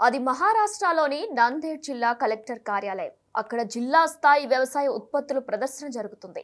అది మహారాష్ట్రలోని నాందేడ్ జిల్లా కలెక్టర్ కార్యాలయం. అక్కడ జిల్లా స్థాయి వ్యవసాయ ఉత్పత్తుల ప్రదర్శన జరుగుతుంది.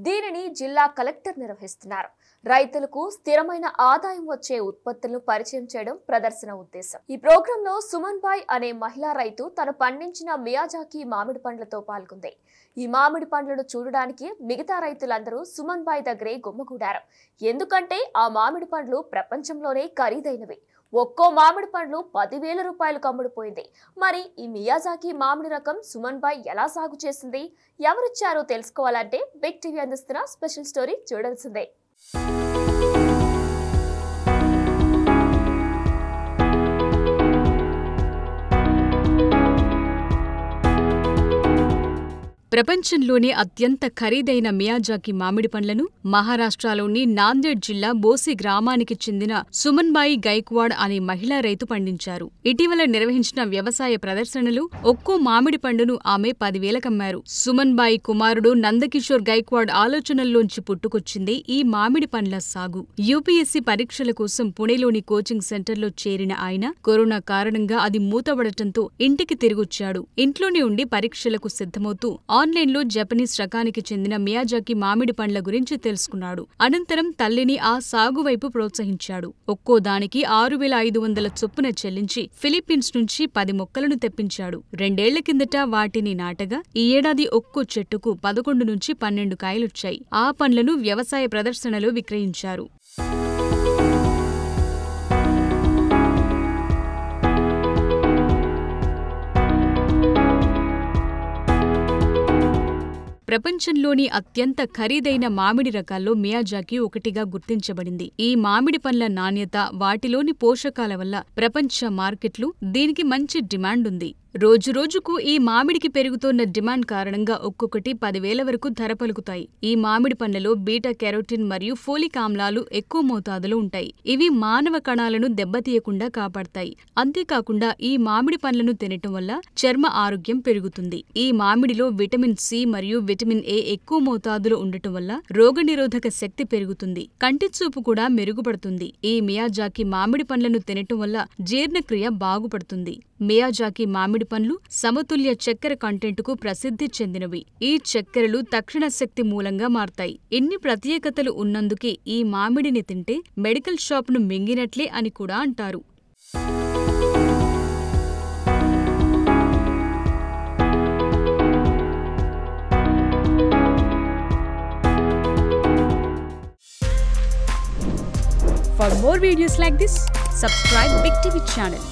దీనిని జిల్లా కలెక్టర్ నిర్వహిస్తున్నారు. రైతులకు స్థిరమైన ఆదాయం వచ్చే ఉత్పత్తులను పరిచయం చేయడం ప్రదర్శన ఉద్దేశం. ఈ ప్రోగ్రాంలో సుమన్ బాయ్ అనే మహిళా రైతు తను పండించిన మియాజాకి మామిడి పండ్లతో పాల్గొంది. ఈ మామిడి పండ్లను చూడడానికి మిగతా రైతులందరూ సుమన్ బాయ్ దగ్గరే గుమ్మగూడారు. ఎందుకంటే ఆ మామిడి పండ్లు ప్రపంచంలోనే ఖరీదైనవి. ఒక్కో మామిడి పండ్లు 10,000 రూపాయలకు అమ్ముడుపోయింది. మరి ఈ మియాజాకి మామిడి రకం సుమన్ బాయ్ ఎలా సాగు చేసింది, ఎవరిచ్చారో తెలుసుకోవాలంటే బిగ్ టీవీ అందిస్తున్న స్పెషల్ స్టోరీ చూడాల్సిందే. ప్రపంచంలోనే అత్యంత ఖరీదైన మియాజాకి మామిడి పండ్లను మహారాష్ట్రలోని నాందేడ్ జిల్లా బోసి గ్రామానికి చెందిన సుమన్బాయి గైక్వాడ్ అనే మహిళా రైతు పండించారు. ఇటీవల నిర్వహించిన వ్యవసాయ ప్రదర్శనలో ఒక్కో మామిడి పండును ఆమె 10,000కమ్మారు. సుమన్బాయి కుమారుడు నందకిషోర్ గైక్వాడ్ ఆలోచనల్లోంచి పుట్టుకొచ్చింది ఈ మామిడి పండ్ల సాగు. యూపీఎస్సీ పరీక్షల కోసం పుణేలోని కోచింగ్ సెంటర్లో చేరిన ఆయన కరోనా కారణంగా అది మూతబడటంతో ఇంటికి తిరిగొచ్చాడు. ఇంట్లోనే ఉండి పరీక్షలకు సిద్ధమవుతూ ఆన్లైన్లో జపనీస్ రకానికి చెందిన మియాజాకి మామిడి పండ్ల గురించి తెలుసుకున్నాడు. అనంతరం తల్లిని ఆ సాగు వైపు ప్రోత్సహించాడు. ఒక్కో దానికి 6,500 చొప్పున చెల్లించి ఫిలిప్పీన్స్ నుంచి 10 మొక్కలను తెప్పించాడు. 2 ఏళ్ల కిందట వాటిని నాటగా ఈ ఏడాది ఒక్కో చెట్టుకు 11 నుంచి 12 కాయలొచ్చాయి. ఆ పండ్లను వ్యవసాయ ప్రదర్శనలో విక్రయించారు. ప్రపంచంలోని అత్యంత ఖరీదైన మామిడి రకాల్లో మియాజాకి ఒకటిగా గుర్తించబడింది. ఈ మామిడి పండ్ల నాణ్యత, వాటిలోని పోషకాల వల్ల ప్రపంచ మార్కెట్లు దీనికి మంచి డిమాండ్ ఉంది. రోజురోజుకు ఈ మామిడికి పెరుగుతోన్న డిమాండ్ కారణంగా ఒక్కొక్కటి 10,000 వరకు ధర పలుకుతాయి. ఈ మామిడి పండ్లలో బీటా కెరోటిన్ మరియు ఫోలిక్ ఆమ్లాలు ఎక్కువ మోతాదులో ఉంటాయి. ఇవి మానవ కణాలను దెబ్బతీయకుండా కాపాడతాయి. అంతేకాకుండా ఈ మామిడి పండ్లను తినటం వల్ల చర్మ ఆరోగ్యం పెరుగుతుంది. ఈ మామిడిలో విటమిన్ సి మరియు విటమిన్ ఏ ఎక్కువ మోతాదులో ఉండటం వల్ల రోగనిరోధక శక్తి పెరుగుతుంది. కంటి చూపు కూడా మెరుగుపడుతుంది. ఈ మియాజాకి మామిడి పండ్లను తినటం వల్ల జీర్ణక్రియ బాగుపడుతుంది. మియాజాకి మామిడి పండ్లు సమతుల్య చక్కెర కంటెంట్కు ప్రసిద్ధి చెందినవి. ఈ చక్కెరలు తక్షణ శక్తి మూలంగా మారతాయి. ఇన్ని ప్రత్యేకతలు ఉన్నందుకే ఈ మామిడిని తింటే మెడికల్ షాప్ను మింగినట్లే అని కూడా అంటారు. For more videos like this, subscribe Big TV channel.